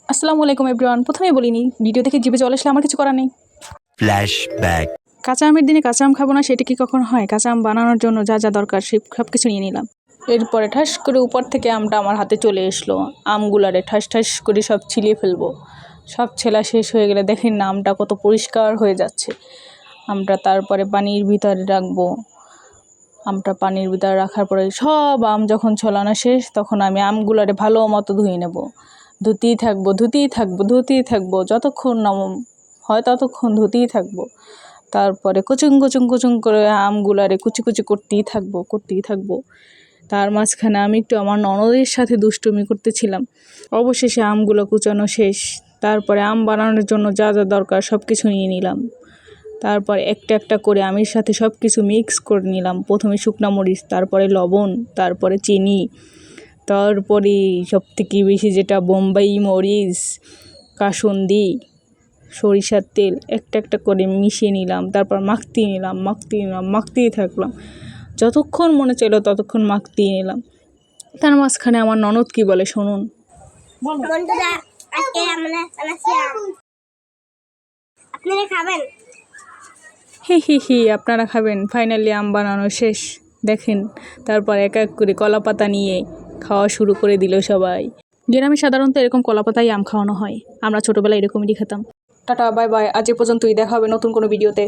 আসসালামু আলাইকুম এভরিওয়ান। প্রথমেই বলিনি ভিডিও দেখে জিভে জল আসলে আমার কিছু করার নেই। ফ্ল্যাশব্যাক। কাঁচা আমের দিনে কাঁচা আম খাবো না, সেটা কি কখন হয়? কাঁচা আম বানানোর জন্য যা যা দরকার সব কিছু নিয়ে নিলাম। এরপরে ঠাস করে উপর থেকে আমটা আমার হাতে চলে এসলো। আমগুলারে ঠাস ঠাস করে সব ছিলিয়ে ফেলবো। সব ছেলা শেষ হয়ে গেলে দেখেন না আমটা কত পরিষ্কার হয়ে যাচ্ছে। আমটা তারপরে পানির ভিতরে রাখবো। আমটা পানির ভিতরে রাখার পরে সব আম যখন ছলানো শেষ তখন আমি আমগুলারে ভালো মতো ধুয়ে নেব। ধুতেই থাকবো যতক্ষণ না হয় ততক্ষণ ধুতেই থাকবো। তারপরে কুচুং করে আমগুলারে কুচি করতেই থাকবো। তার মাঝখানে আমি একটু আমার ননদের সাথে দুষ্টুমি করতেছিলাম। অবশেষে আমগুলো কুচানো শেষ। তারপরে আম বানানোর জন্য যা যা দরকার সব কিছু নিয়ে নিলাম। তারপর একটা একটা করে আমের সাথে সব কিছু মিক্স করে নিলাম। প্রথমে শুকনা মরিচ, তারপরে লবণ, তারপরে চিনি, তারপরে সবথেকে বেশি যেটা বোম্বাই মরিচ, কাসুন্দি, সরিষার তেল একটা একটা করে মিশিয়ে নিলাম। তারপর মাখতেই থাকলাম। যতক্ষণ মনে চাইলো ততক্ষণ মাখতেই নিলাম। তার মাঝখানে আমার ননদ কি বলে শুনুন। আপনারা খাবেন? হি আপনারা খাবেন। ফাইনালি আম বানানো শেষ দেখেন। তারপর এক এক করে কলাপাতা নিয়ে খাওয়া শুরু করে দিল সবাই। গ্রামে সাধারণত এরকম কলাপাতায় আম খাওয়ানো হয়। আমরা ছোটোবেলায় এরকমই খেতাম। Tata, bye bye. আজ এ পর্যন্তই, দেখা হবে নতুন কোনো ভিডিওতে।